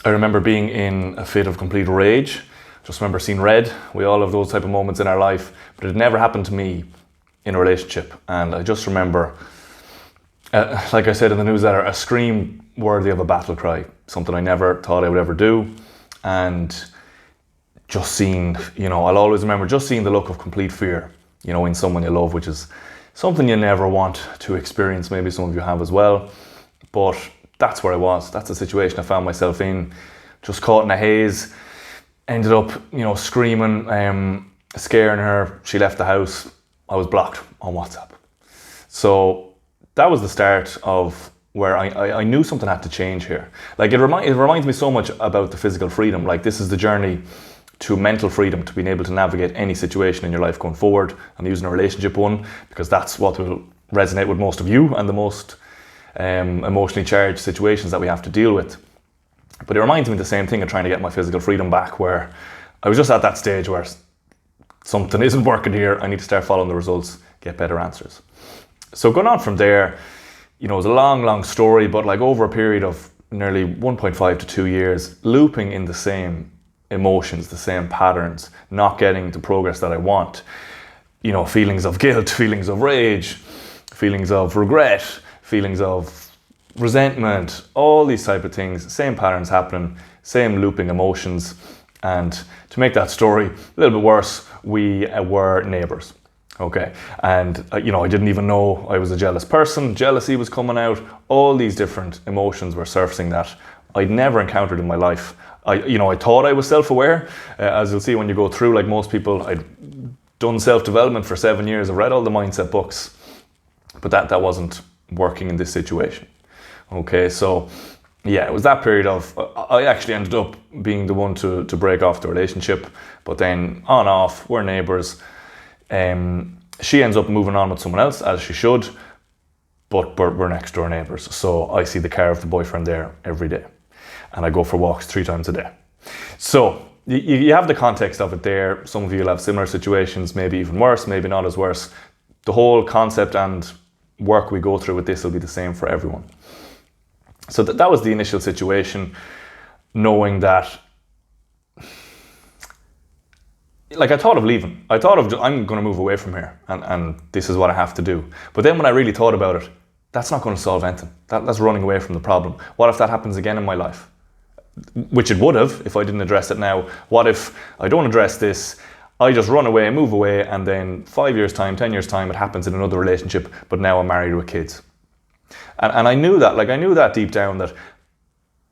I remember being in a fit of complete rage. Just remember seeing red. We all have those type of moments in our life, but it never happened to me in a relationship. And I just remember, like I said in the newsletter, a scream worthy of a battle cry, something I never thought I would ever do. And just seeing, I'll always remember just seeing the look of complete fear, in someone you love, which is something you never want to experience. Maybe some of you have as well, but that's where I was. That's the situation I found myself in, just caught in a haze. Ended up, screaming, scaring her. She left the house. I was blocked on WhatsApp. So that was the start of where I knew something had to change here. Like it reminds me so much about the physical freedom. Like this is the journey to mental freedom, to being able to navigate any situation in your life going forward. I'm using a relationship one because that's what will resonate with most of you and the most emotionally charged situations that we have to deal with. But it reminds me of the same thing of trying to get my physical freedom back, where I was just at that stage where something isn't working here. I need to start following the results, get better answers. So going on from there, it was a long story, but like over a period of nearly 1.5 to 2 years, looping in the same emotions, the same patterns, not getting the progress that I want. Feelings of guilt, feelings of rage, feelings of regret, feelings of resentment, all these type of things, same patterns happening, same looping emotions. And to make that story a little bit worse, we were neighbours. Okay, and I didn't even know I was a jealous person. Jealousy was coming out. All these different emotions were surfacing that I'd never encountered in my life. I thought I was self-aware. As you'll see when you go through, like most people, I'd done self-development for 7 years. I've read all the mindset books, but that wasn't working in this situation. Okay, so yeah, it was that period of, I actually ended up being the one to break off the relationship, but then on off, we're neighbours. She ends up moving on with someone else, as she should, but we're next door neighbours. So I see the car of the boyfriend there every day, and I go for walks 3 times a day. So you have the context of it there. Some of you will have similar situations, maybe even worse, maybe not as worse. The whole concept and work we go through with this will be the same for everyone. So that was the initial situation, knowing that, like I thought of leaving. I thought of, I'm going to move away from here and this is what I have to do. But then when I really thought about it, that's not going to solve anything. That's running away from the problem. What if that happens again in my life? Which it would have if I didn't address it now. What if I don't address this, I just run away, move away, and then 5 years time, 10 years time, it happens in another relationship, but now I'm married with kids. And I knew that deep down, that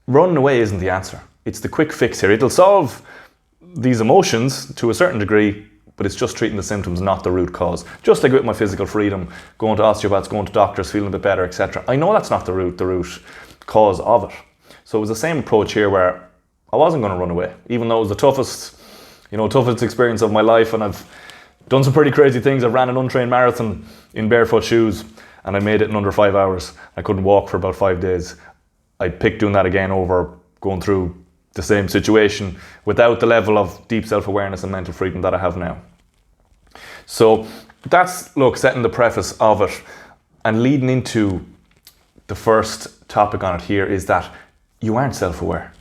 running away isn't the answer. It's the quick fix here. It'll solve these emotions to a certain degree, but it's just treating the symptoms, not the root cause. Just like with my physical freedom, going to osteopaths, going to doctors, feeling a bit better, etc. I know that's not the root cause of it. So it was the same approach here, where I wasn't going to run away, even though it was the toughest experience of my life, and I've done some pretty crazy things. I ran an untrained marathon in barefoot shoes, and I made it in under 5 hours. I couldn't walk for about 5 days. I picked doing that again over going through the same situation without the level of deep self-awareness and mental freedom that I have now. So that's, setting the preface of it, and leading into the first topic on it here is that you aren't self-aware.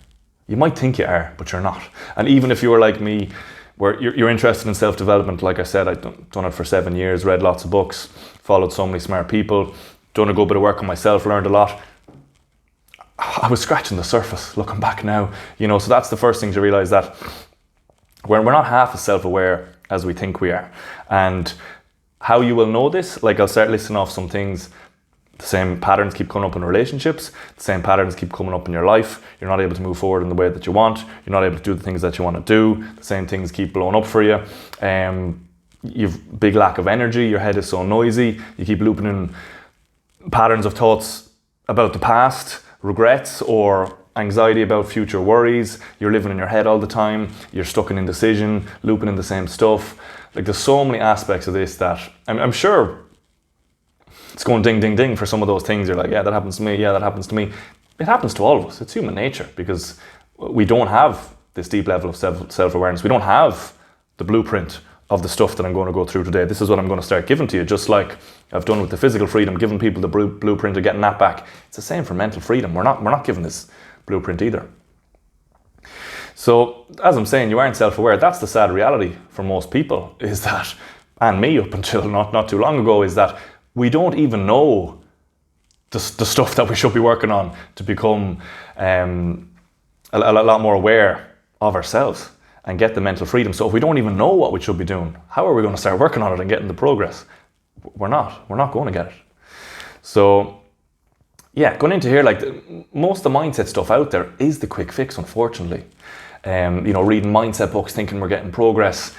You might think you are, but you're not. And even if you were like me, where you're interested in self-development, like I said, I've done it for 7 years, read lots of books, followed so many smart people, done a good bit of work on myself, learned a lot. I was scratching the surface looking back now, so that's the first thing to realize, that we're not half as self-aware as we think we are. And how you will know this, like I'll start listing off some things. The same patterns keep coming up in relationships, the same patterns keep coming up in your life. You're not able to move forward in the way that you want. You're not able to do the things that you want to do. The same things keep blowing up for you. You've big lack of energy. Your head is so noisy. You keep looping in patterns of thoughts about the past, regrets, or anxiety about future worries. You're living in your head all the time. You're stuck in indecision, looping in the same stuff. Like, there's so many aspects of this that I'm sure it's going ding, ding, ding for some of those things. You're like, yeah, that happens to me. Yeah, that happens to me. It happens to all of us. It's human nature, because we don't have this deep level of self-awareness. We don't have the blueprint of the stuff that I'm going to go through today. This is what I'm going to start giving to you, just like I've done with the physical freedom, giving people the blueprint of getting that back. It's the same for mental freedom. We're not given this blueprint either. So as I'm saying, you aren't self-aware. That's the sad reality for most people, is that, and me up until not too long ago, is that we don't even know the stuff that we should be working on to become a lot more aware of ourselves and get the mental freedom. So if we don't even know what we should be doing, how are we going to start working on it and getting the progress? We're not going to get it. So yeah, going into here, like most of the mindset stuff out there is the quick fix, unfortunately. Reading mindset books, thinking we're getting progress,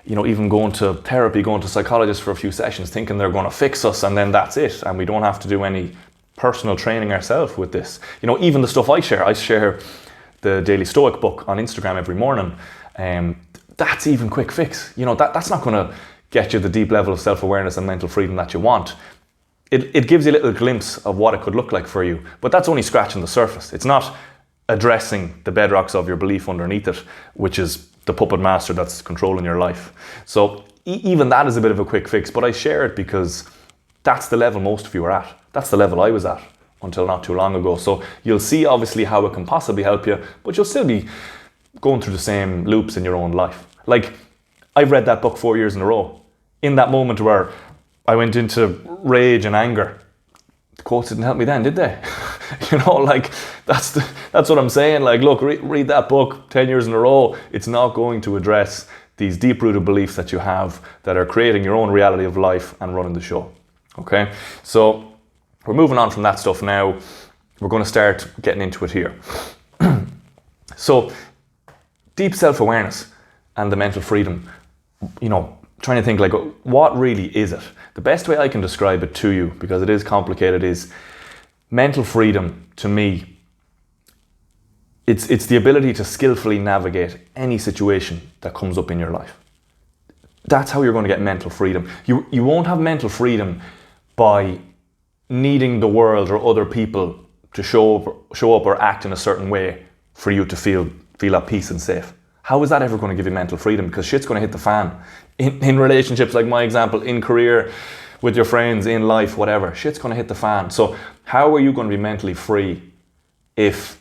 even going to therapy, going to psychologists for a few sessions, thinking they're going to fix us, and then that's it. And we don't have to do any personal training ourselves with this. Even the stuff I share the Daily Stoic book on Instagram every morning. That's even quick fix. That's not going to get you the deep level of self-awareness and mental freedom that you want. It gives you a little glimpse of what it could look like for you, but that's only scratching the surface. It's not addressing the bedrocks of your belief underneath it, which is the puppet master that's controlling your life. So even that is a bit of a quick fix, but I share it because that's the level most of you are at. That's the level I was at until not too long ago. So you'll see obviously how it can possibly help you, but you'll still be going through the same loops in your own life. Like, I've read that book 4 years in a row. In that moment where I went into rage and anger, the quotes didn't help me then, did they? That's what I'm saying. Like, look, read that book 10 years in a row. It's not going to address these deep-rooted beliefs that you have that are creating your own reality of life and running the show. Okay? So we're moving on from that stuff now. We're going to start getting into it here. So, deep self-awareness and the mental freedom, trying to think like, what really is it? The best way I can describe it to you, because it is complicated, is mental freedom to me. It's the ability to skillfully navigate any situation that comes up in your life. That's how you're going to get mental freedom. You won't have mental freedom by needing the world or other people to show up or act in a certain way for you to feel at peace and safe. How is that ever going to give you mental freedom? Because shit's going to hit the fan. In relationships, like my example, in career, with your friends, in life, whatever, shit's going to hit the fan. So how are you going to be mentally free if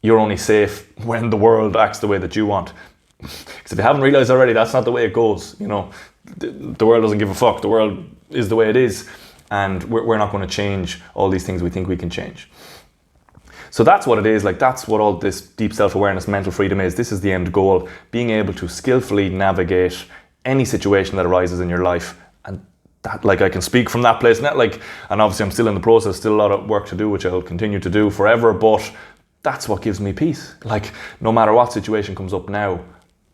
you're only safe when the world acts the way that you want? Because if you haven't realized already, that's not the way it goes. The world doesn't give a fuck. The world is the way it is. And we're not going to change all these things we think we can change. So that's what it is. Like, that's what all this deep self-awareness, mental freedom is. This is the end goal, being able to skillfully navigate any situation that arises in your life. And that, like, I can speak from that place, and obviously I'm still in the process, still a lot of work to do, which I'll continue to do forever, but that's what gives me peace. Like, no matter what situation comes up now,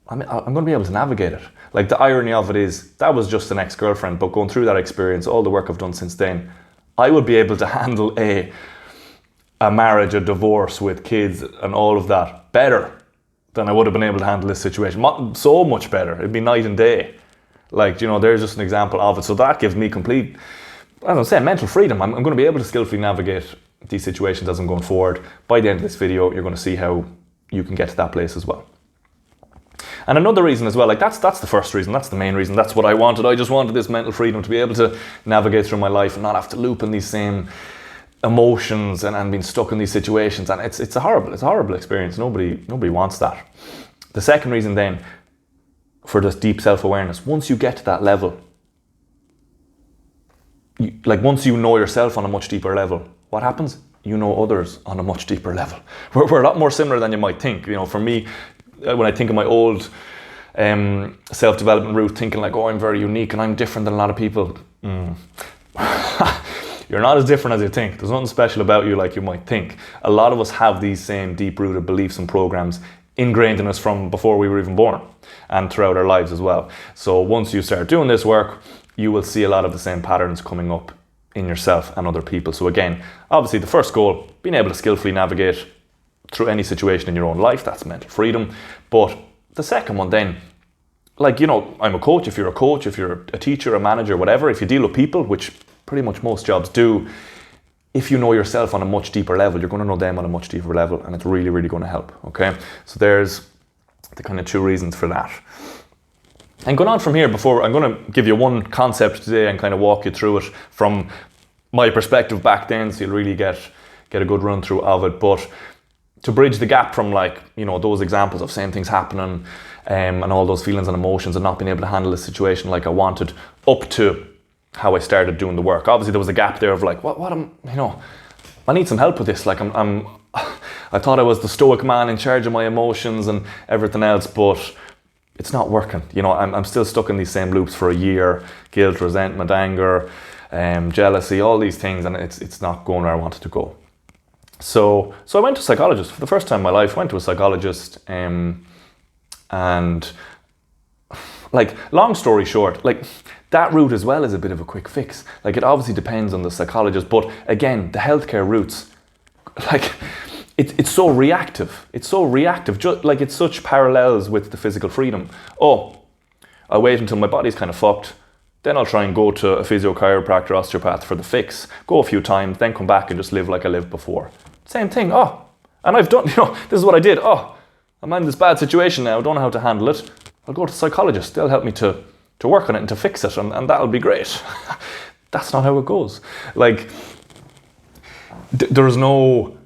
I'm going to be able to navigate it. Like, the irony of it is, that was just an ex-girlfriend, but going through that experience, all the work I've done since then, I would be able to handle a marriage, a divorce with kids and all of that better than I would have been able to handle this situation. So much better. It'd be night and day. Like, there's just an example of it. So that gives me complete, as I'm saying, mental freedom. I'm going to be able to skillfully navigate these situations as I'm going forward. By the end of this video, you're going to see how you can get to that place as well. And another reason as well, like that's the first reason, that's the main reason, that's what I wanted. I just wanted this mental freedom to be able to navigate through my life and not have to loop in these same emotions and being stuck in these situations. And it's a horrible experience. Nobody wants that. The second reason then for this deep self-awareness, once you get to that level, once you know yourself on a much deeper level, what happens? You know others on a much deeper level. We're a lot more similar than you might think. For me, when I think of my old self-development route, thinking like, oh, I'm very unique and I'm different than a lot of people. You're not as different as you think. There's nothing special about you like you might think. A lot of us have these same deep-rooted beliefs and programs ingrained in us from before we were even born and throughout our lives as well. So once you start doing this work, you will see a lot of the same patterns coming up in yourself and other people. So again, obviously the first goal, being able to skillfully navigate through any situation in your own life, that's mental freedom. But the second one then, I'm a coach. If you're a coach, if you're a teacher, a manager, whatever, if you deal with people, which pretty much most jobs do, if you know yourself on a much deeper level, you're going to know them on a much deeper level, and it's really, really going to help, okay? So there's the kind of two reasons for that. And going on from here, before I'm going to give you one concept today and kind of walk you through it from my perspective back then, so you'll really get a good run through of it. But to bridge the gap from like, you know, those examples of same things happening and all those feelings and emotions and not being able to handle the situation like I wanted, up to how I started doing the work. Obviously there was a gap there of like, what am, you know, I need some help with this. Like I thought I was the stoic man in charge of my emotions and everything else, but it's not working. You know, I'm still stuck in these same loops for a year, guilt, resentment, anger, jealousy, all these things, and it's not going where I wanted to go. So I went to a psychologist for the first time in my life. Went to a psychologist, and like, long story short, like that route as well is a bit of a quick fix. Like, it obviously depends on the psychologist, but again, the healthcare routes, like it's so reactive. It's so reactive. Just like, it's such parallels with the physical freedom. Oh, I'll wait until my body's kind of fucked. Then I'll try and go to a physio, chiropractor, osteopath for the fix. Go a few times, then come back and just live like I lived before. Same thing. Oh, and I've done, you know, this is what I did. Oh, I'm in this bad situation now. I don't know how to handle it. I'll go to a psychologist. They'll help me to work on it and to fix it, and that'll be great. That's not how it goes. Like, there's no,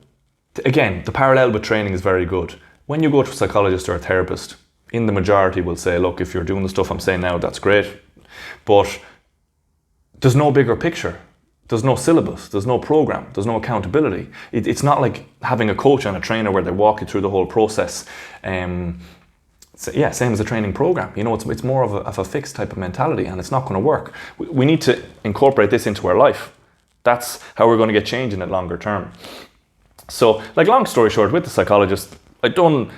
again, the parallel with training is very good. When you go to a psychologist or a therapist, in the majority will say, look, if you're doing the stuff I'm saying now, that's great. But there's no bigger picture. There's no syllabus. There's no program. There's no accountability. It's not like having a coach and a trainer where they walk you through the whole process. So yeah, same as a training program. You know, it's more of a fixed type of mentality, and it's not going to work. We need to incorporate this into our life. That's how we're going to get change in it longer term. So, like, long story short, with the psychologist, I'd done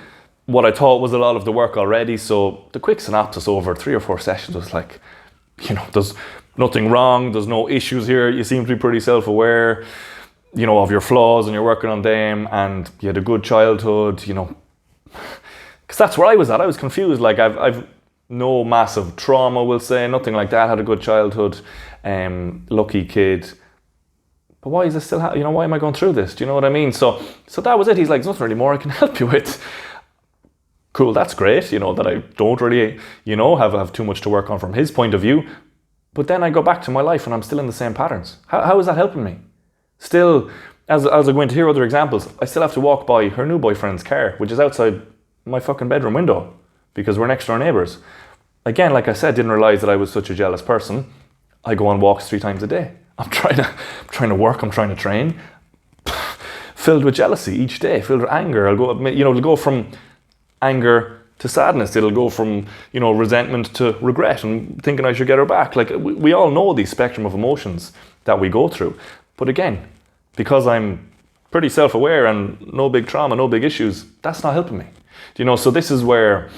what I thought was a lot of the work already. So the quick synopsis over 3 or 4 sessions was like, you know, there's nothing wrong. There's no issues here. You seem to be pretty self-aware, you know, of your flaws, and you're working on them, and you had a good childhood, you know. Because that's where I was at. I was confused. Like, I've no massive trauma, we'll say, nothing like that. Had a good childhood, lucky kid. But why is this still you know, why am I going through this? Do you know what I mean? So that was it. He's like, there's nothing really more I can help you with. Cool, that's great, you know, that I don't really, you know, have too much to work on from his point of view. But then I go back to my life and I'm still in the same patterns. How is that helping me? Still, as I go into hear other examples, I still have to walk by her new boyfriend's car, which is outside my fucking bedroom window, because we're next door neighbours. Again, like I said, didn't realise that I was such a jealous person. I go on walks 3 times a day. I'm trying to work, I'm trying to train, filled with jealousy each day, filled with anger. It'll go from anger to sadness. It'll go from, you know, resentment to regret and thinking I should get her back. Like, we all know the spectrum of emotions that we go through. But again, because I'm pretty self-aware and no big trauma, no big issues, that's not helping me. You know, so this is where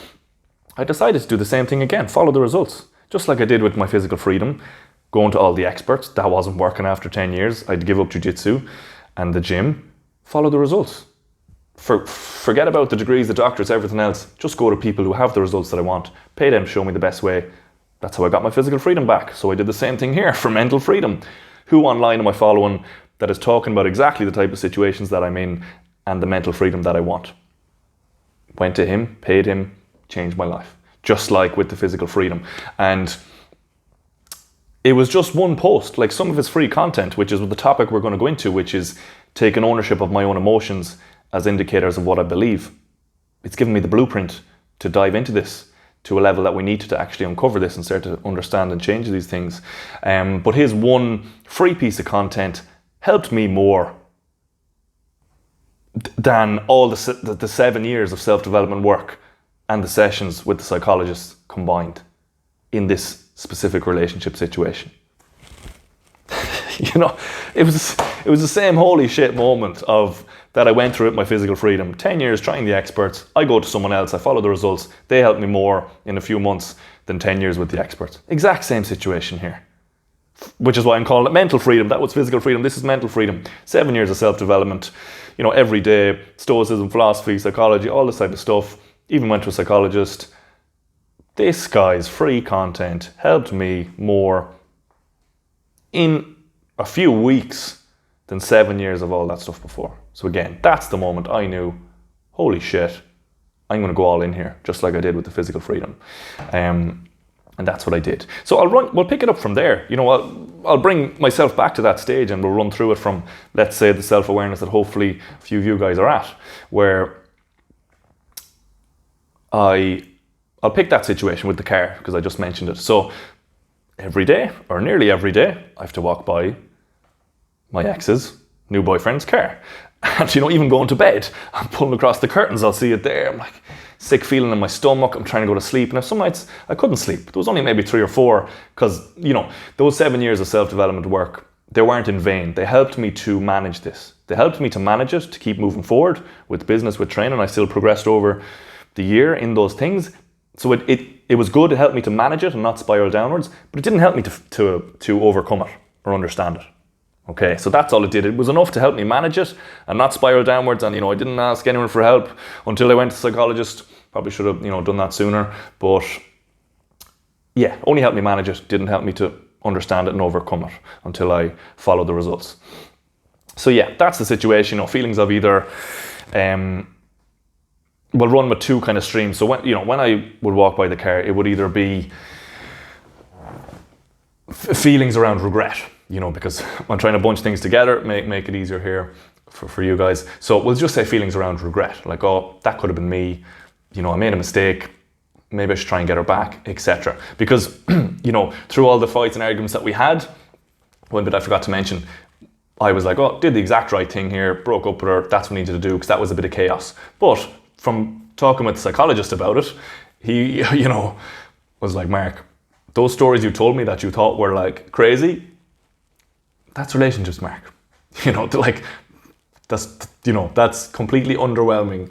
I decided to do the same thing again, follow the results. Just like I did with my physical freedom, going to all the experts. That wasn't working after 10 years. I'd give up jiu-jitsu and the gym. Follow the results. Forget about the degrees, the doctors, everything else. Just go to people who have the results that I want. Pay them to show me the best way. That's how I got my physical freedom back. So I did the same thing here for mental freedom. Who online am I following that is talking about exactly the type of situations that I'm in and the mental freedom that I want? Went to him, paid him, changed my life. Just like with the physical freedom. And it was just one post, like some of his free content, which is the topic we're going to go into, which is taking ownership of my own emotions as indicators of what I believe. It's given me the blueprint to dive into this to a level that we need to actually uncover this and start to understand and change these things. But his one free piece of content helped me more than all the 7 years of self-development work and the sessions with the psychologists combined in this specific relationship situation. You know, it was the same holy shit moment of that I went through with my physical freedom. 10 years trying the experts. I go to someone else, I follow the results. They help me more in a few months than 10 years with the experts. Exact same situation here. Which is why I'm calling it mental freedom. That was physical freedom. This is mental freedom. 7 years of self-development. You know, every day, stoicism, philosophy, psychology, all this type of stuff. Even went to a psychologist. This guy's free content helped me more in a few weeks than 7 years of all that stuff before. So again, that's the moment I knew, holy shit, I'm going to go all in here, just like I did with the physical freedom. And And that's what I did. So we'll pick it up from there. You know, I'll bring myself back to that stage and we'll run through it from, let's say, the self-awareness that hopefully a few of you guys are at, where I'll pick that situation with the car because I just mentioned it. So every day, or nearly every day, I have to walk by my ex's new boyfriend's car. And, you know, even going to bed, I'm pulling across the curtains, I'll see it there. I'm like, sick feeling in my stomach, I'm trying to go to sleep. And if some nights I couldn't sleep, there was only maybe 3 or 4, because, you know, those 7 years of self-development work, they weren't in vain. They helped me to manage this. They helped me to manage it, to keep moving forward with business, with training. I still progressed over the year in those things. So it was good. It helped me to manage it and not spiral downwards, but it didn't help me to overcome it or understand it. Okay, so that's all it did. It was enough to help me manage it and not spiral downwards. And, you know, I didn't ask anyone for help until I went to a psychologist. Probably should have, you know, done that sooner. But yeah, only helped me manage it. Didn't help me to understand it and overcome it until I followed the results. So yeah, that's the situation. You know, feelings of either, will run with 2 kind of streams. So when I would walk by the car, it would either be feelings around regret, you know, because I'm trying to bunch things together, make it easier here for you guys. So we'll just say feelings around regret, like, oh, that could have been me, you know, I made a mistake, maybe I should try and get her back, etc. Because, you know, through all the fights and arguments that we had, one bit I forgot to mention, I was like, oh, did the exact right thing here, broke up with her, that's what I needed to do, because that was a bit of chaos. But from talking with the psychologist about it, he, you know, was like, Mark, those stories you told me that you thought were like crazy, that's relationships, Mark. You know, like, that's completely underwhelming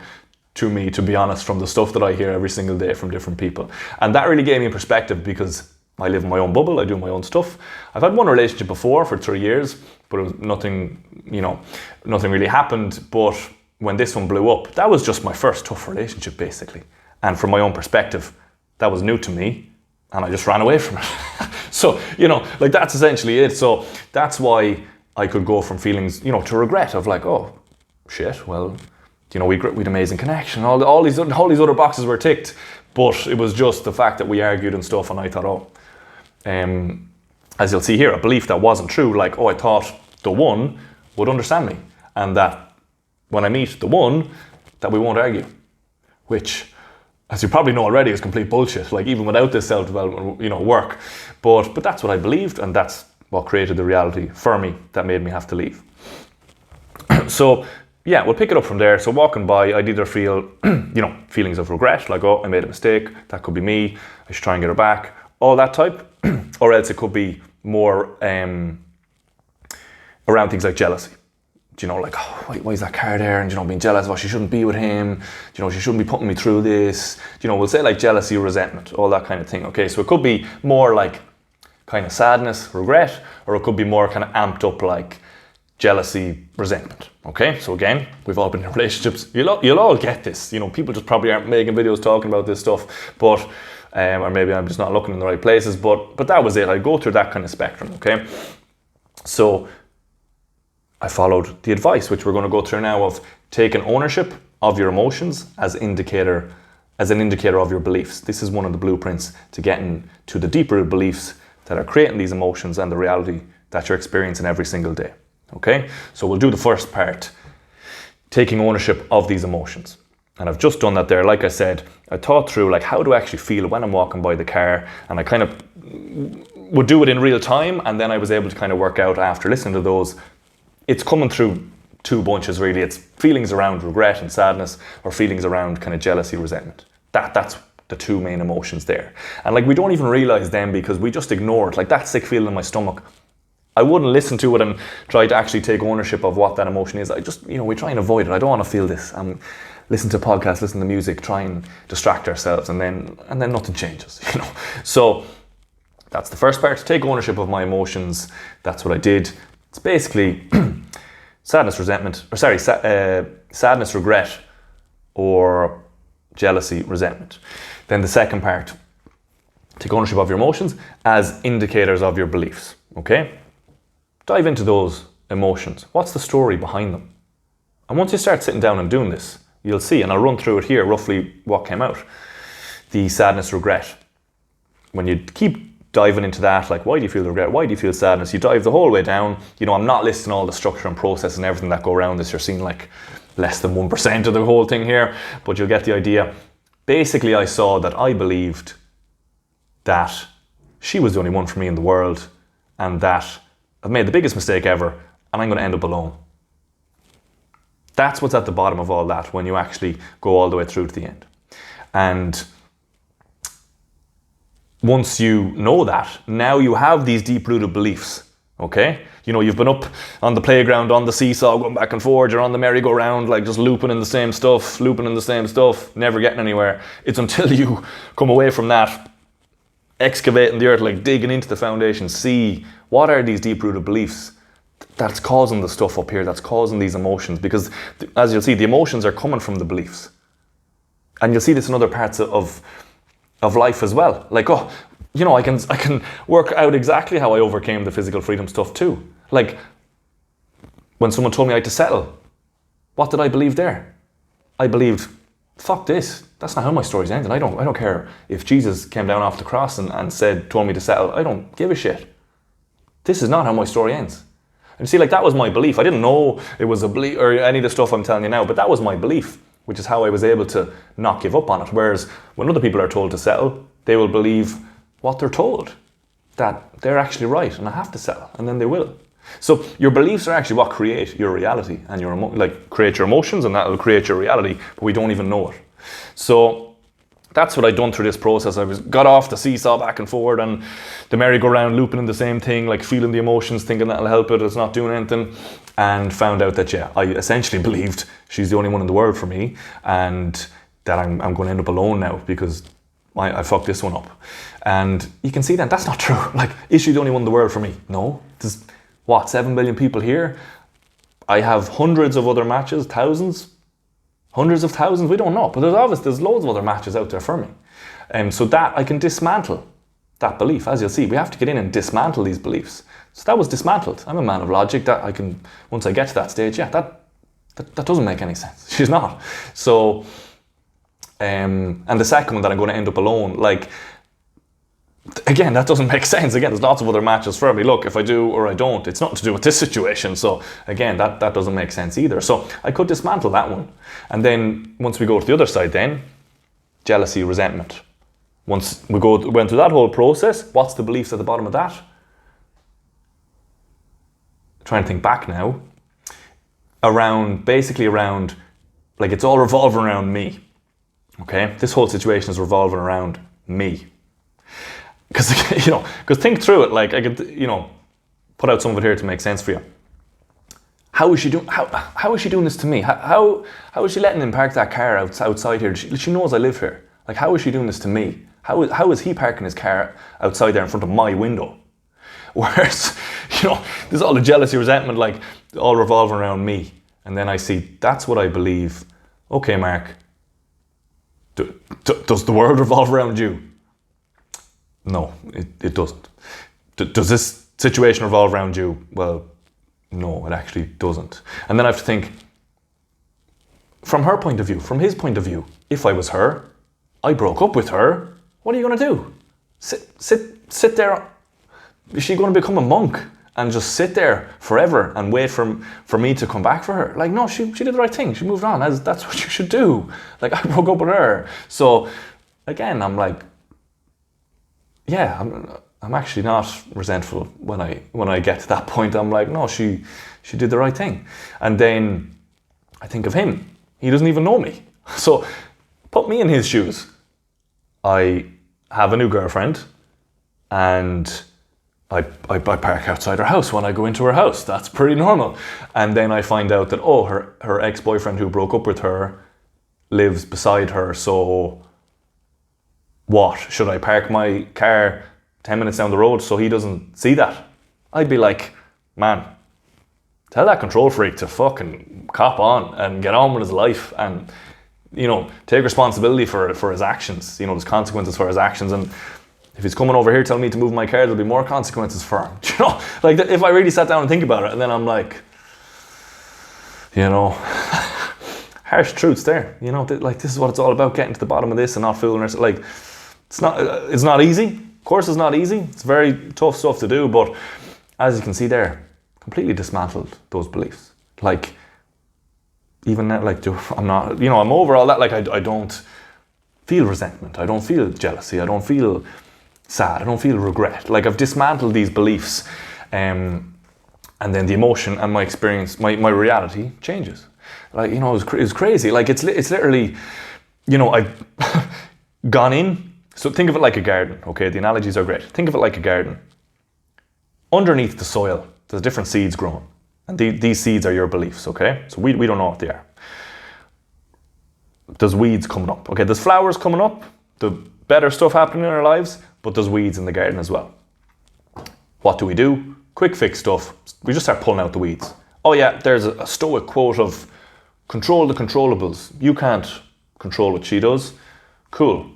to me, to be honest, from the stuff that I hear every single day from different people. And that really gave me a perspective, because I live in my own bubble, I do my own stuff. I've had one relationship before for 3 years, but it was nothing, you know, nothing really happened. But when this one blew up, that was just my first tough relationship, basically. And from my own perspective, that was new to me, and I just ran away from it. So, you know, like, that's essentially it. So that's why I could go from feelings, you know, to regret of like, oh, shit, well, you know, we had amazing connection, all these other boxes were ticked, but it was just the fact that we argued and stuff, and I thought, oh, as you'll see here, a belief that wasn't true, like, oh, I thought the one would understand me, and that when I meet the one, that we won't argue, which, as you probably know already, is complete bullshit, like, even without this self-development, you know, work, but that's what I believed, and that's what created the reality for me that made me have to leave. So yeah, we'll pick it up from there. So walking by, I'd either feel, you know, feelings of regret, like, oh, I made a mistake, that could be me, I should try and get her back, all that type, or else it could be more around things like jealousy. Do you know, like, oh, why is that car there? And, you know, being jealous, oh, she shouldn't be with him, do you know, she shouldn't be putting me through this. Do you know, we'll say like jealousy, resentment, all that kind of thing. Okay, so it could be more like kind of sadness, regret, or it could be more kind of amped up like jealousy, resentment. Okay, so again, we've all been in relationships. You'll all get this. You know, people just probably aren't making videos talking about this stuff, but or maybe I'm just not looking in the right places. But that was it. I go through that kind of spectrum. Okay, so I followed the advice, which we're going to go through now, of taking ownership of your emotions as an indicator of your beliefs. This is one of the blueprints to getting to the deeper beliefs that are creating these emotions and the reality that you're experiencing every single day. Okay, so we'll do the first part, taking ownership of these emotions. And I've just done that there. Like I said, I thought through, like, how do I actually feel when I'm walking by the car? And I kind of would do it in real time, and then I was able to kind of work out after listening to those. It's coming through 2 bunches, really. It's feelings around regret and sadness, or feelings around kind of jealousy, resentment. That's the 2 main emotions there. And like, we don't even realize them because we just ignore it. Like, that sick feeling in my stomach, I wouldn't listen to it and try to actually take ownership of what that emotion is. I just, you know, we try and avoid it. I don't want to feel this. Listen to podcasts, listen to music, try and distract ourselves, and then nothing changes, you know. So that's the first part, take ownership of my emotions. That's what I did. It's basically sadness, regret, or jealousy, resentment. Then the second part, take ownership of your emotions as indicators of your beliefs, okay? Dive into those emotions. What's the story behind them? And once you start sitting down and doing this, you'll see, and I'll run through it here, roughly what came out. The sadness, regret. when you keep diving into that, like, why do you feel regret? Why do you feel sadness? You dive the whole way down. You know, I'm not listing all the structure and process and everything that go around this. You're seeing like less than 1% of the whole thing here, but you'll get the idea. Basically, I saw that I believed that she was the only one for me in the world, and that I've made the biggest mistake ever, and I'm going to end up alone. That's what's at the bottom of all that when you actually go all the way through to the end. And once you know that, now you have these deep-rooted beliefs, okay? You know, you've been up on the playground, on the seesaw, going back and forth, you're on the merry-go-round, like just looping in the same stuff, never getting anywhere. It's until you come away from that, excavating the earth, like digging into the foundation, see what are these deep-rooted beliefs that's causing the stuff up here, that's causing these emotions. Because as you'll see, the emotions are coming from the beliefs. And you'll see this in other parts of life as well. Like, oh, you know, I can work out exactly how I overcame the physical freedom stuff too. Like, when someone told me I had to settle, what did I believe there? I believed, fuck this. That's not how my story's ending. I don't care if Jesus came down off the cross and told me to settle. I don't give a shit. This is not how my story ends. And see, like, that was my belief. I didn't know it was a belief or any of the stuff I'm telling you now, but that was my belief, which is how I was able to not give up on it. Whereas when other people are told to settle, they will believe what they're told, that they're actually right and I have to settle, and then they will. So your beliefs are actually what create your reality, and create your emotions, and that will create your reality, but we don't even know it. So that's what I'd done through this process. Got off the seesaw back and forward and the merry-go-round, looping in the same thing, like feeling the emotions, thinking that'll help it, it's not doing anything, and found out that, I essentially believed she's the only one in the world for me, and that I'm going to end up alone now because I fucked this one up. And you can see that that's not true. Like, is she the only one in the world for me? No. There's, 7 billion people here? I have hundreds of other matches, thousands, hundreds of thousands, we don't know. But there's loads of other matches out there for me. So that I can dismantle that belief. As you'll see, we have to get in and dismantle these beliefs. So that was dismantled. I'm a man of logic. That I can, once I get to that stage, that doesn't make any sense. She's not. So, and the second one, that I'm going to end up alone, like, again, that doesn't make sense. Again, there's lots of other matches for me. Look, if I do or I don't, it's nothing to do with this situation. So again, that doesn't make sense either. So I could dismantle that one. And then once we go to the other side then, jealousy, resentment. Once we went through that whole process, what's the beliefs at the bottom of that? Trying to think back now. Basically around, like, it's all revolving around me. Okay? This whole situation is revolving around me. Because think through it. Like, I could, put out some of it here to make sense for you. How is she doing? How is she doing this to me? How is she letting him park that car outside here? She knows I live here. Like, how is she doing this to me? How is he parking his car outside there in front of my window? Whereas, there's all the jealousy, resentment, like, all revolving around me. And then I see that's what I believe. Okay, Mark. Does the world revolve around you? No, it doesn't. Does this situation revolve around you? Well, no, it actually doesn't. And then I have to think, from her point of view, from his point of view, if I was her, I broke up with her, what are you going to do? Sit there? Is she going to become a monk and just sit there forever and wait for me to come back for her? Like, no, she did the right thing. She moved on. That's what you should do. Like, I broke up with her. So, again, I'm like, yeah, I'm actually not resentful when I get to that point. I'm like, no, she did the right thing. And then I think of him. He doesn't even know me. So put me in his shoes. I have a new girlfriend, and I park outside her house when I go into her house. That's pretty normal. And then I find out that, her ex-boyfriend who broke up with her lives beside her, so what? Should I park my car 10 minutes down the road so he doesn't see that? I'd be like, man, tell that control freak to fucking cop on and get on with his life and, take responsibility for his actions. There's consequences for his actions, and if he's coming over here telling me to move my car, there'll be more consequences for him. Like, if I really sat down and think about it, and then I'm like, harsh truths there. Like, this is what it's all about, getting to the bottom of this and not fooling ourselves. Like, it's not easy. Of course, it's not easy. It's very tough stuff to do, but as you can see there, completely dismantled those beliefs. Like, even now, like, I'm not, I'm over all that. Like, I don't feel resentment. I don't feel jealousy. I don't feel sad. I don't feel regret. Like, I've dismantled these beliefs, and then the emotion and my experience, my reality changes. Like, it was crazy. Like, it's literally, I've gone in. So think of it like a garden, okay? The analogies are great. Think of it like a garden. Underneath the soil, there's different seeds growing. And these seeds are your beliefs, okay? So we don't know what they are. There's weeds coming up, okay? There's flowers coming up, the better stuff happening in our lives, but there's weeds in the garden as well. What do? Quick fix stuff. We just start pulling out the weeds. Oh yeah, there's a Stoic quote of, control the controllables. You can't control what she does. Cool.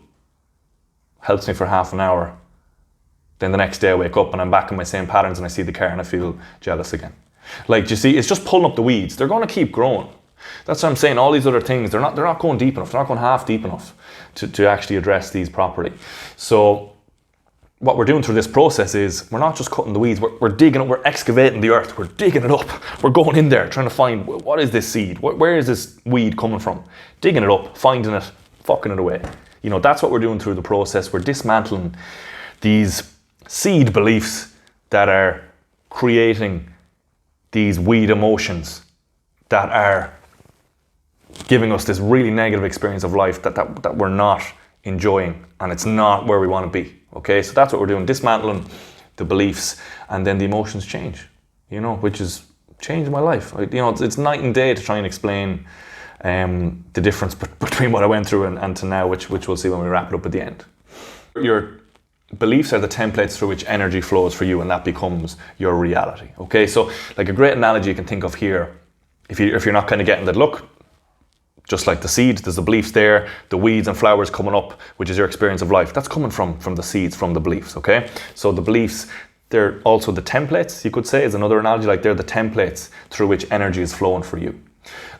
Helps me for half an hour. Then the next day I wake up and I'm back in my same patterns and I see the car and I feel jealous again. Like, do you see, it's just pulling up the weeds. They're going to keep growing. That's what I'm saying. All these other things, they're not going deep enough. They're not going half deep enough to actually address these properly. So what we're doing through this process is we're not just cutting the weeds. We're digging up. We're excavating the earth. We're digging it up. We're going in there trying to find, what is this seed? Where is this weed coming from? Digging it up, finding it, fucking it away. That's what we're doing through the process. We're dismantling these seed beliefs that are creating these weed emotions that are giving us this really negative experience of life that we're not enjoying, and it's not where we want to be. Okay, so that's what we're doing, dismantling the beliefs, and then the emotions change, which is changed my life. It's night and day to try and explain the difference between what I went through and to now, which we'll see when we wrap it up at the end. Your beliefs are the templates through which energy flows for you, and that becomes your reality. Okay, so like a great analogy you can think of here, if you're not kind of getting that, look, just like the seed, there's the beliefs there, the weeds and flowers coming up, which is your experience of life. That's coming from the seeds, from the beliefs, okay? So the beliefs, they're also the templates, you could say, is another analogy. Like, they're the templates through which energy is flowing for you.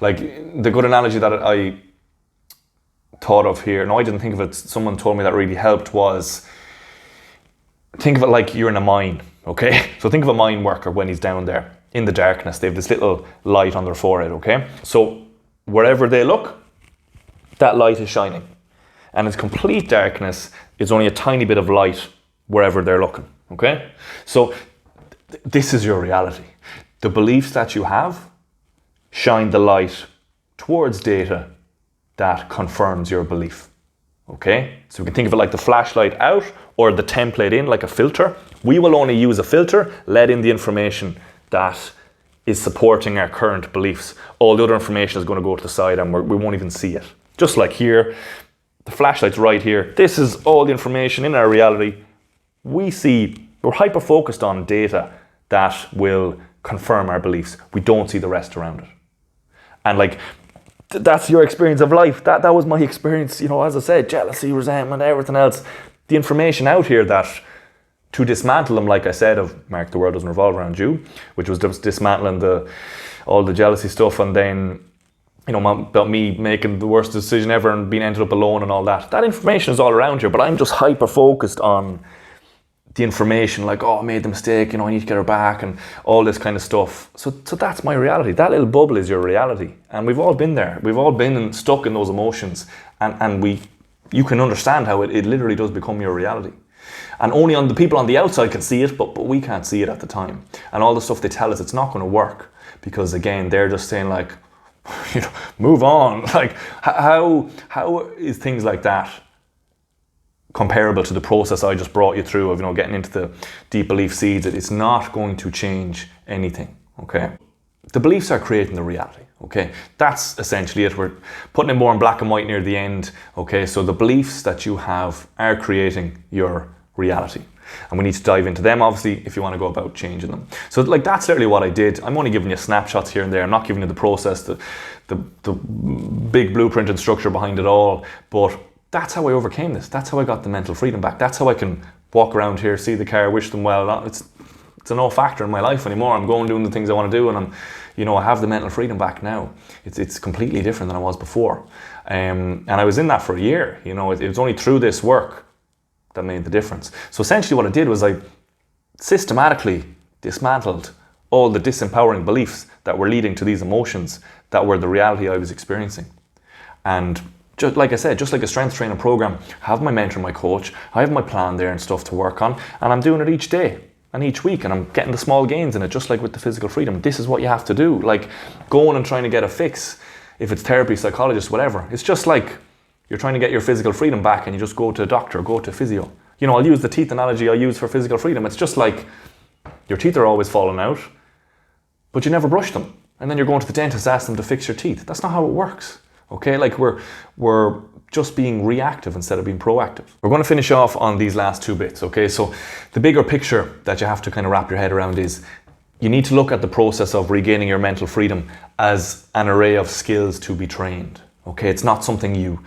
Like, the good analogy that I thought of here, no, I didn't think of it, someone told me that really helped, was think of it like you're in a mine, okay? So think of a mine worker when he's down there in the darkness. They have this little light on their forehead, okay? So wherever they look, that light is shining. And it's complete darkness. It's only a tiny bit of light wherever they're looking, okay? So this is your reality. The beliefs that you have shine the light towards data that confirms your belief, okay? So we can think of it like the flashlight out or the template in, like a filter. We will only use a filter, let in the information that is supporting our current beliefs. All the other information is going to go to the side and we won't even see it. Just like here, the flashlight's right here. This is all the information in our reality. We're hyper-focused on data that will confirm our beliefs. We don't see the rest around it. And like, that's your experience of life. That was my experience, as I said, jealousy, resentment, everything else. The information out here that, to dismantle them, like I said, of Mark, the world doesn't revolve around you, which was just dismantling all the jealousy stuff, and then, about me making the worst decision ever and being ended up alone and all that. That information is all around here, but I'm just hyper-focused on the information, like, oh, I made the mistake, I need to get her back, and all this kind of stuff. So that's my reality. That little bubble is your reality. And we've all been there. We've all been stuck in those emotions. And you can understand how it literally does become your reality. And only the people on the outside can see it, but we can't see it at the time. And all the stuff they tell us, it's not going to work. Because again, they're just saying like, move on. Like, how is things like that comparable to the process I just brought you through of, getting into the deep belief seeds? It's not going to change anything, okay? The beliefs are creating the reality, okay? That's essentially it. We're putting it more in black and white near the end, okay? So the beliefs that you have are creating your reality. And we need to dive into them, obviously, if you want to go about changing them. So like, that's literally what I did. I'm only giving you snapshots here and there. I'm not giving you the process, the big blueprint and structure behind it all, but that's how I overcame this. That's how I got the mental freedom back. That's how I can walk around here, see the car, wish them well. It's a no factor in my life anymore. I'm going doing the things I want to do, and I have the mental freedom back now. It's completely different than I was before. And I was in that for a year. It was only through this work, that made the difference. So essentially what I did was I systematically dismantled all the disempowering beliefs that were leading to these emotions that were the reality I was experiencing. And just like I said, just like a strength training program, I have my mentor, my coach, I have my plan there and stuff to work on, and I'm doing it each day and each week, and I'm getting the small gains in it, just like with the physical freedom. This is what you have to do. Like going and trying to get a fix, if it's therapy, psychologist, whatever, it's just like you're trying to get your physical freedom back and you just go to a doctor, go to a physio. You know, I'll use the teeth analogy I use for physical freedom. It's just like your teeth are always falling out, but you never brush them. And then you're going to the dentist, ask them to fix your teeth. That's not how it works. Okay, like we're just being reactive instead of being proactive. We're going to finish off on these last two bits, okay? So the bigger picture that you have to kind of wrap your head around is you need to look at the process of regaining your mental freedom as an array of skills to be trained, okay? It's not something you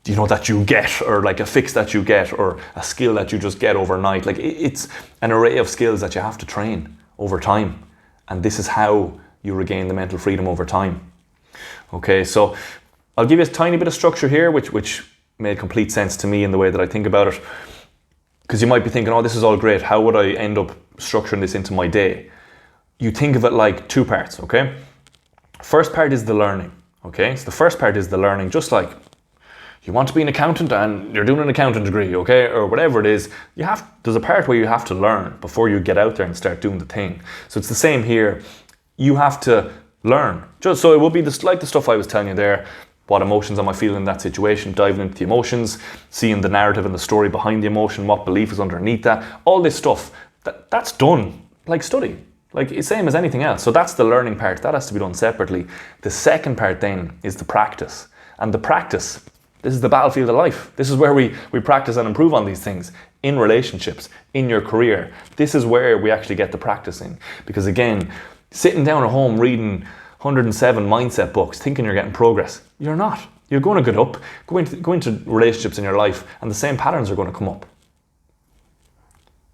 know that you get, or like a fix that you get, or a skill that you just get overnight. Like it's an array of skills that you have to train over time. And this is how you regain the mental freedom over time. Okay, so I'll give you a tiny bit of structure here, which made complete sense to me in the way that I think about it. Because you might be thinking, oh, this is all great. How would I end up structuring this into my day? You think of it like two parts, okay? First part is the learning, okay? So the first part is the learning, just like you want to be an accountant and you're doing an accounting degree, okay? Or whatever it is, there's a part where you have to learn before you get out there and start doing the thing. So it's the same here. You have to learn. Just so it will be like the stuff I was telling you there. What emotions am I feeling in that situation? Diving into the emotions, seeing the narrative and the story behind the emotion, what belief is underneath that. All this stuff, that's done like study. Like it's same as anything else. So that's the learning part. That has to be done separately. The second part then is the practice. And the practice, this is the battlefield of life. This is where we practice and improve on these things. In relationships, in your career. This is where we actually get the practicing. Because again, sitting down at home reading 107 mindset books, thinking you're getting progress. You're not. You're going to get up, go into relationships in your life, and the same patterns are going to come up.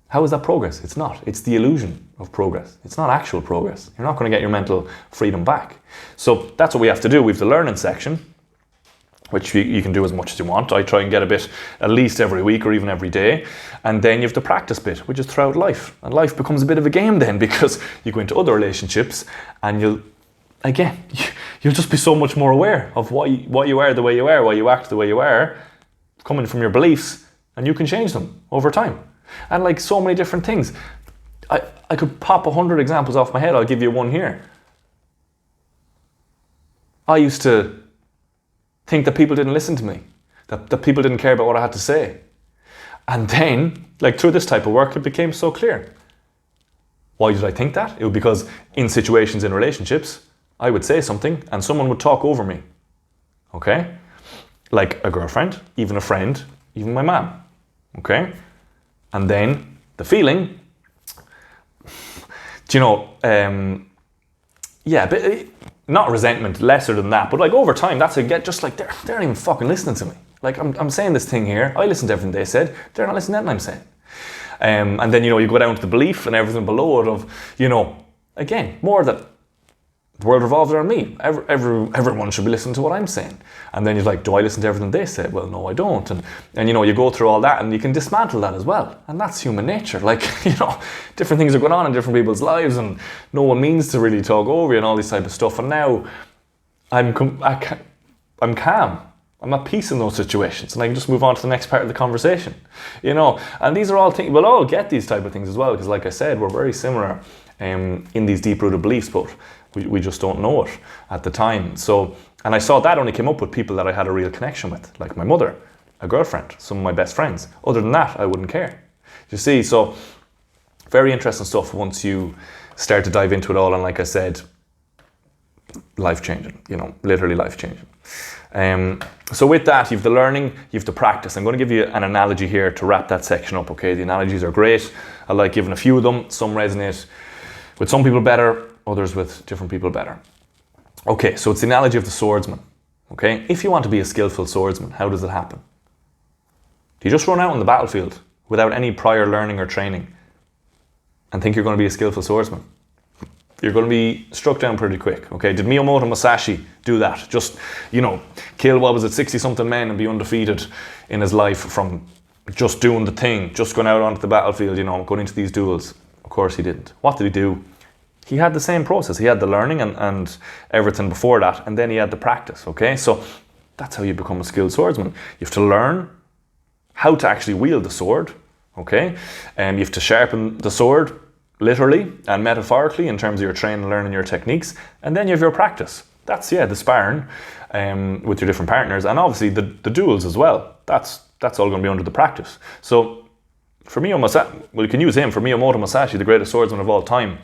How is that progress? It's not. It's the illusion of progress. It's not actual progress. You're not going to get your mental freedom back. So that's what we have to do. We have the learning section, which you can do as much as you want. I try and get a bit at least every week or even every day. And then you have the practice bit, which is throughout life. And life becomes a bit of a game then, because you go into other relationships and you'll just be so much more aware of why you are the way you are, why you act the way you are, coming from your beliefs, and you can change them over time. And like so many different things. I could pop 100 examples off my head. I'll give you one here. I used to think that people didn't listen to me, that people didn't care about what I had to say. And then, like through this type of work, it became so clear. Why did I think that? It was because in situations in relationships, I would say something and someone would talk over me. Okay? Like a girlfriend, even a friend, even my mom. Okay? And then the feeling, but not resentment, lesser than that, but like over time, that's just like they're not even fucking listening to me. Like I'm saying this thing here, I listen to everything they said, they're not listening to anything I'm saying. And then, you go down to the belief and everything below it of, again, more that the world revolves around me. Everyone should be listening to what I'm saying. And then you're like, do I listen to everything they say? Well, no, I don't. And you go through all that and you can dismantle that as well. And that's human nature. Like, different things are going on in different people's lives and no one means to really talk over you and all this type of stuff. And now I'm calm. I'm at peace in those situations and I can just move on to the next part of the conversation, and these are all things, we'll all get these type of things as well, because like I said, we're very similar in these deep-rooted beliefs, but we just don't know it at the time. So, and I saw that only came up with people that I had a real connection with, like my mother, a girlfriend, some of my best friends. Other than that, I wouldn't care. You see, so very interesting stuff once you start to dive into it all, and like I said, life-changing, literally life-changing. So with that, you've the learning, you've the practice. I'm going to give you an analogy here to wrap that section up, okay? The analogies are great. I like giving a few of them. Some resonate with some people better, others with different people better. Okay, so it's the analogy of the swordsman, okay? If you want to be a skillful swordsman, how does it happen? Do you just run out on the battlefield without any prior learning or training and think you're going to be a skillful swordsman? You're going to be struck down pretty quick, okay? Did Miyamoto Musashi do that? Just, kill, 60-something men and be undefeated in his life from just doing the thing, just going out onto the battlefield, going into these duels. Of course he didn't. What did he do? He had the same process. He had the learning and everything before that, and then he had the practice, okay? So that's how you become a skilled swordsman. You have to learn how to actually wield the sword, okay? You have to sharpen the sword, literally and metaphorically, in terms of your training and learning your techniques, and then you have your practice. That's, the sparring with your different partners, and obviously the duels as well. That's all going to be under the practice. So for Miyamoto Musashi, well, you can use him, for Miyamoto Musashi, the greatest swordsman of all time,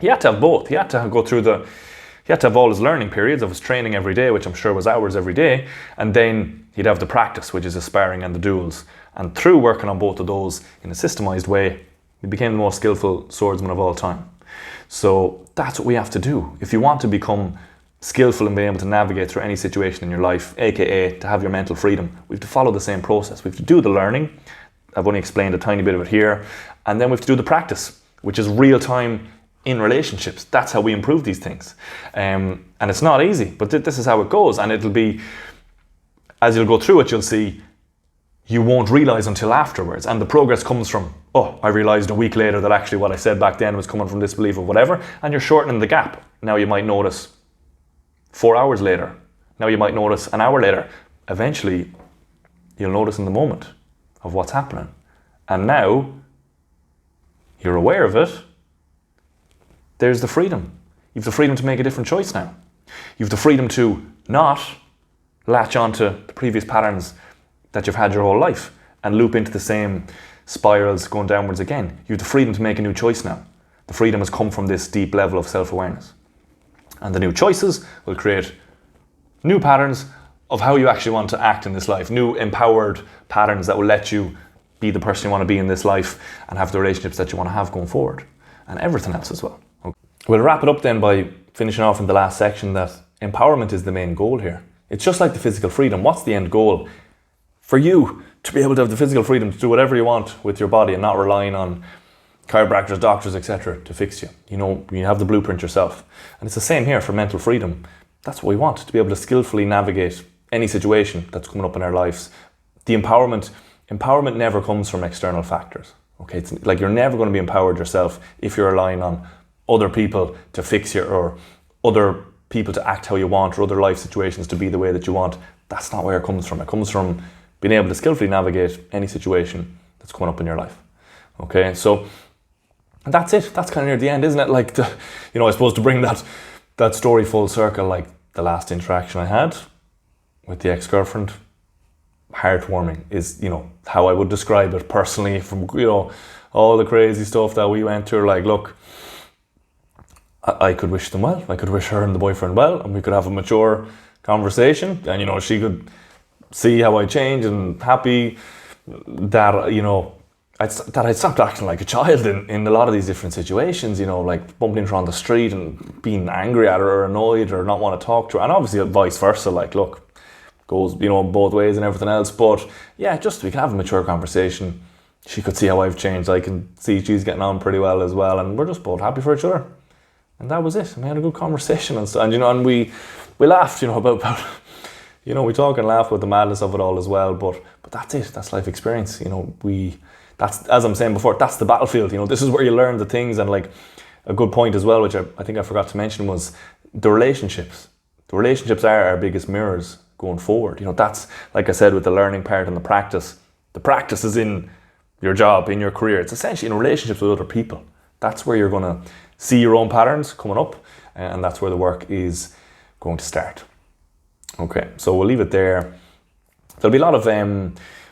he had to have both. He had to go through he had to have all his learning periods of his training every day, which I'm sure was hours every day, and then he'd have the practice, which is the sparring and the duels. And through working on both of those in a systemized way, he became the most skillful swordsman of all time. So that's what we have to do. If you want to become skillful and be able to navigate through any situation in your life, aka to have your mental freedom, we have to follow the same process. We have to do the learning. I've only explained a tiny bit of it here. And then we have to do the practice, which is real time in relationships. That's how we improve these things. And it's not easy, but this is how it goes. And it'll be, as you'll go through it, you'll see you won't realize until afterwards. And the progress comes from, I realized a week later that actually what I said back then was coming from disbelief or whatever. And you're shortening the gap. Now you might notice 4 hours later. Now you might notice an hour later. Eventually, you'll notice in the moment of what's happening. And now you're aware of it. There's the freedom. You have the freedom to make a different choice now. You have the freedom to not latch onto the previous patterns that you've had your whole life and loop into the same spirals going downwards again. You have the freedom to make a new choice now. The freedom has come from this deep level of self-awareness. And the new choices will create new patterns of how you actually want to act in this life. New empowered patterns that will let you be the person you want to be in this life and have the relationships that you want to have going forward. And everything else as well. We'll wrap it up then by finishing off in the last section that empowerment is the main goal here. It's just like the physical freedom. What's the end goal? For you to be able to have the physical freedom to do whatever you want with your body and not relying on chiropractors, doctors, etc. to fix you. You have the blueprint yourself. And it's the same here for mental freedom. That's what we want, to be able to skillfully navigate any situation that's coming up in our lives. The empowerment never comes from external factors. Okay, it's like you're never going to be empowered yourself if you're relying on other people to fix you or other people to act how you want or other life situations to be the way that you want. That's not where it comes from. It comes from being able to skillfully navigate any situation that's coming up in your life. Okay, so that's it. That's kind of near the end, isn't it? Like, I suppose to bring that story full circle, like the last interaction I had with the ex-girlfriend, heartwarming is, how I would describe it personally from, all the crazy stuff that we went through. Like, look, I could wish them well. I could wish her and the boyfriend well, and we could have a mature conversation. And, she could see how I changed and happy that, I'd stopped acting like a child in a lot of these different situations, like bumping into her on the street and being angry at her or annoyed or not want to talk to her. And obviously vice versa, like, look, goes, both ways and everything else. But yeah, just we can have a mature conversation. She could see how I've changed. I can see she's getting on pretty well as well. And we're just both happy for each other. And that was it. And we had a good conversation and we laughed, about we talk and laugh about the madness of it all as well. But that's it. That's life experience. That's, as I'm saying before, that's the battlefield. This is where you learn the things. And like a good point as well, which I think I forgot to mention, was the relationships. The relationships are our biggest mirrors going forward. That's, like I said, with the learning part and the practice. The practice is in your job, in your career. It's essentially in relationships with other people. That's where you're going to see your own patterns coming up, and that's where the work is going to start. Okay, so we'll leave it there. There'll be a lot of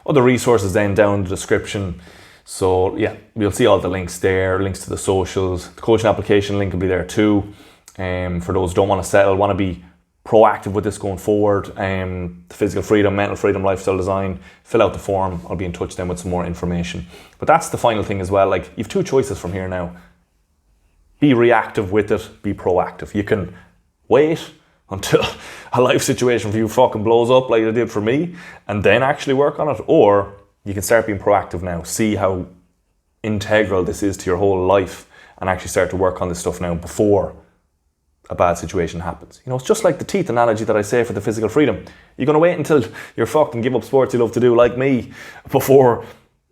other resources then down in the description. So yeah, you'll see all the links there, links to the socials. The coaching application link will be there too. For those who don't want to settle, want to be proactive with this going forward, the physical freedom, mental freedom, lifestyle design, fill out the form. I'll be in touch then with some more information. But that's the final thing as well. Like, you've two choices from here now. Be reactive with it, be proactive. You can wait until a life situation for you fucking blows up like it did for me and then actually work on it, or you can start being proactive now. See how integral this is to your whole life and actually start to work on this stuff now before a bad situation happens. It's just like the teeth analogy that I say for the physical freedom. You're going to wait until you're fucked and give up sports you love to do like me before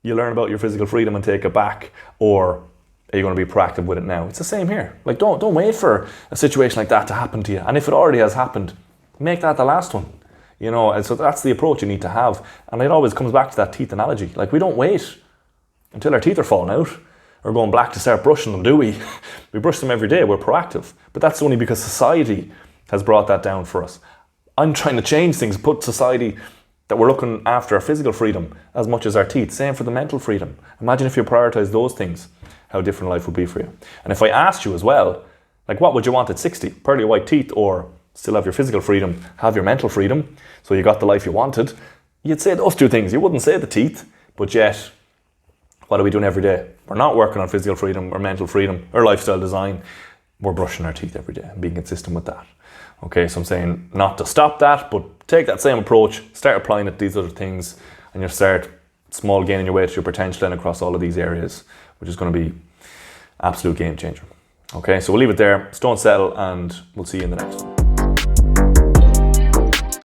you learn about your physical freedom and take it back, or are you going to be proactive with it now? It's the same here. Like, don't wait for a situation like that to happen to you. And if it already has happened, make that the last one. You know, and so that's the approach you need to have. And it always comes back to that teeth analogy. Like, we don't wait until our teeth are falling out or going black to start brushing them, do we? We brush them every day. We're proactive. But that's only because society has brought that down for us. I'm trying to change things, put society that we're looking after our physical freedom as much as our teeth. Same for the mental freedom. Imagine if you prioritize those things, how different life would be for you. And if I asked you as well, like, what would you want at 60? Pearly white teeth, or still have your physical freedom, have your mental freedom, so you got the life you wanted? You'd say those two things. You wouldn't say the teeth, but yet, what are we doing every day? We're not working on physical freedom or mental freedom or lifestyle design. We're brushing our teeth every day and being consistent with that. Okay, so I'm saying not to stop that, but take that same approach, start applying it to these other things, and you'll start small gaining your way to your potential then across all of these areas, which is going to be absolute game changer. Okay, so we'll leave it there. Don't settle, and we'll see you in the next one.